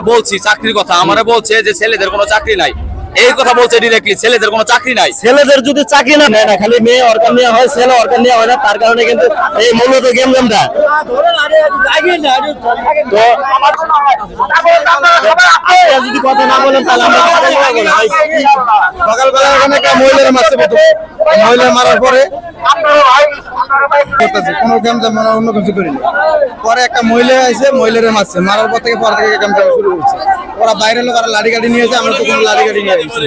বলছি চাকরির কথা আমারে বলছে যে ছেলেদের কোনো চাকরি নাই, এই কথা বলছে ডিরেক্টলি, ছেলেদের কোনো চাকরি নাই। ছেলেদের যদি চাকরি না নেয় না, খালি মেয়ে অর্গান নেওয়া হয়, ছেলে অর্গান নেওয়া হয় না, তার কারণে কিন্তু এই মূলত গেম গেমটা যদি কথা না বলেন তাহলে আমরা সকালবেলা ওখানে একটা মহিলারা মারছে, মহিলা মারার পরে কোনো গেম আমরা অন্য কিছু করিনি। পরে একটা মহিলা আইসে, মহিলারা মারছে, মারার পর থেকে গেমটা শুরু করছে। ওরা বাইরের লোক লাঠি গাড়ি নিয়েছে, আমরা তো কোনো লাঠি গাড়ি নিয়ে আসছি।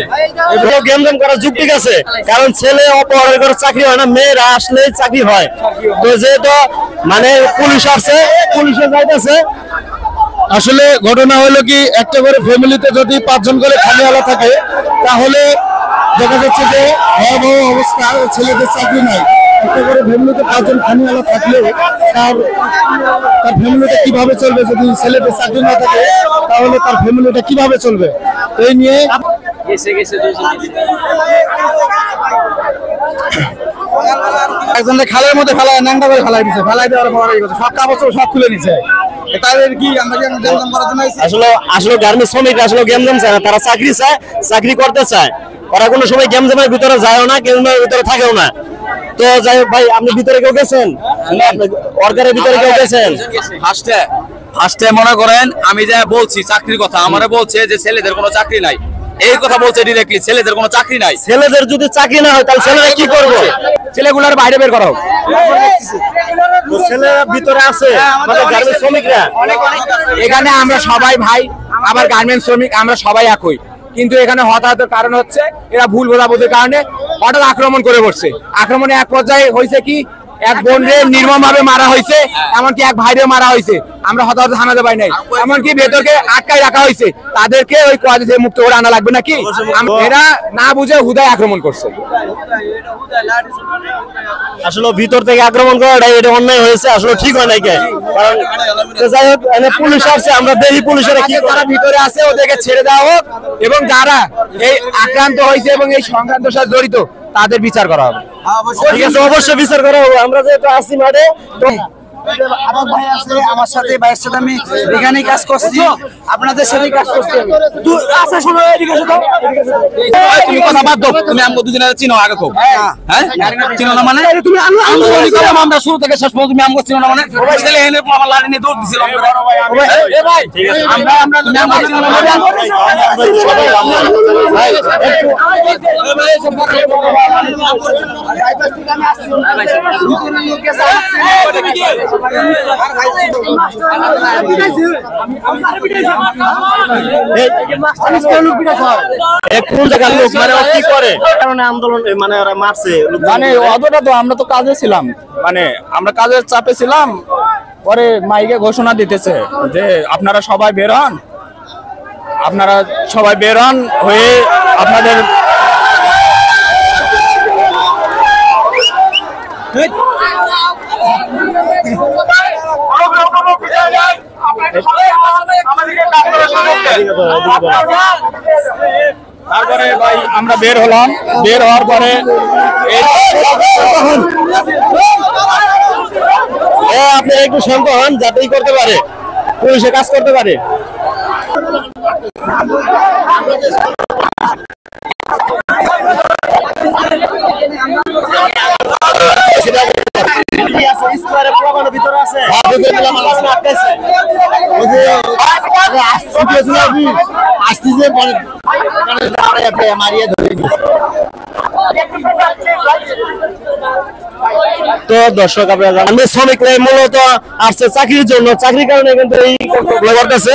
এগুলো গেম গেম করার যুক্তি আছে, কারণ ছেলে অপহরণ করে চাকরি হয় না, মেয়েরা আসলে চাকরি হয়। তো যেহেতু মানে পুলিশ আসছে, পুলিশে যাইতেছে। আসলে ঘটনা হলো কি, একটা করে ফ্যামিলিতে যদি 5 জন করে খালিওয়ালা থাকে তাহলে দেখা যাচ্ছে যে ভয়াবহ অবস্থা, ছেলেদের চাকরি নাই। একটা করে ফ্যামিলিতে 5 জন খালিওয়ালা থাকলেও তার ফ্যামিলিটা কিভাবে চলবে? যদি ছেলেদের চাকরি না থাকে তাহলে তার ফ্যামিলিটা কিভাবে চলবে? এই নিয়ে একজনের খালের মধ্যে ফেলায়, ন্যাংটা করে ফেলাই দিচ্ছে, ফেলাই দেওয়ার পর সব কাগজ সব খুলে নিচ্ছে। তাদের কি আমরা কি গেমজাম করার জন্য আসলে গার্মেন্টস শ্রমিকরা আসলে গেমজাম চায় না, তারা চাকরি চায়, চাকরি করতে চায়। ওরা কোনো সময় গেমজামের ভিতরে যায়ও না, গেমজামের ভিতরে থাকেও না। তো যাই হোক ভাই, আপনি ভিতরে কেউ গেছেন? অর্গানের ভিতরে কেউ গেছেন? ফার্স্টে মনে করেন আমি যা বলছি চাকরির কথা আমারে বলছে যে ছেলেদের কোনো চাকরি নাই, এই কথা বলছে ডিরেক্টলি, ছেলেদের কোনো চাকরি নাই। ছেলেদের যদি চাকরি না হয় তাহলে ছেলেরা কি করবে? ছেলেগুলোর বাইরে বের করা হোক। ছেলেরা ভিতরে আছে, মানে গার্মেন্টস শ্রমিকরা। এখানে আমরা সবাই ভাই, আবার গার্মেন্টস শ্রমিক, আমরা সবাই একই। কিন্তু এখানে হতাহতের কারণ হচ্ছে এরা ভুল বোঝাবুঝির কারণে হঠাৎ আক্রমণ করে বসছে। আক্রমণে এক পর্যায়ে হয়েছে কি, এক বোনরে নির্মম ভাবে মারা হয়েছে, এমনকি এক ভাইরে মারা হয়েছে। আমরা হতাহত থানাতে পাই নাই, এমনকি ভেতরকে আটকায় রাখা হয়েছে। তাদেরকে ওই কোয়াজ থেকে মুক্ত করে আনা লাগবে নাকি? এরা না বুঝে হুদায় আক্রমণ করছে। আসলে ভিতর থেকে আক্রমণ করাটা এটা অন্যায় হয়েছে, আসলে ঠিক হয় নাই। কারণ যাই হোক, পুলিশ আসছে, আমরা দেখি পুলিশেরা কি যারা ভিতরে আছে ওদেরকে ছেড়ে দেওয়া হোক, এবং যারা এই আক্রান্ত হয়েছে এবং এই সংক্রান্তের সাথে জড়িত তাদের বিচার করা হবে। ঠিক আছে, অবশ্যই বিচার করা হবে। আমরা যেহেতু আসি মাঠে, আমার ভাই আছে, আমার সাথে ভাইয়ের সাথে আমি এখানেই কাজ করছি, আপনাদের সাথেই কাজ করছি। আচ্ছা শোনো, এদিকে এসো তো। তুমি কথা বাদ দাও, তুমি আমাকে দুজনে চিনো আগে খুব, হ্যাঁ চিনো না মানে তুমি আন্দোলন করলাম আমরা শুরু থেকে শেষ পর্যন্ত, তুমি আমাকে চিনো না মানে? ছেলে এনে আমার লাড়ি নিয়ে দৌড় দিছিল। এ ভাই আমরা তুমি আমাকে চিনো না মানে? আন্দোলন মানে ওরা মারছে, মানে অতটা তো আমরা তো কাজে ছিলাম, মানে আমরা কাজের চাপে ছিলাম। পরে মাইকে ঘোষণা দিতেছে যে আপনারা সবাই বের হন, আপনারা সবাই বের হন হয়ে আপনাদের তারপরে ভাই আমরা বের হলাম। বের হওয়ার পরে আপনি একটু শান্ত হন, যাতেই করতে পারে, পুলিশে কাজ করতে পারে। তো দর্শক, আপনারা জানেন শ্রমিকরা মূলত আসছে চাকরির জন্য, চাকরির কারণে কিন্তু এই করতেছে।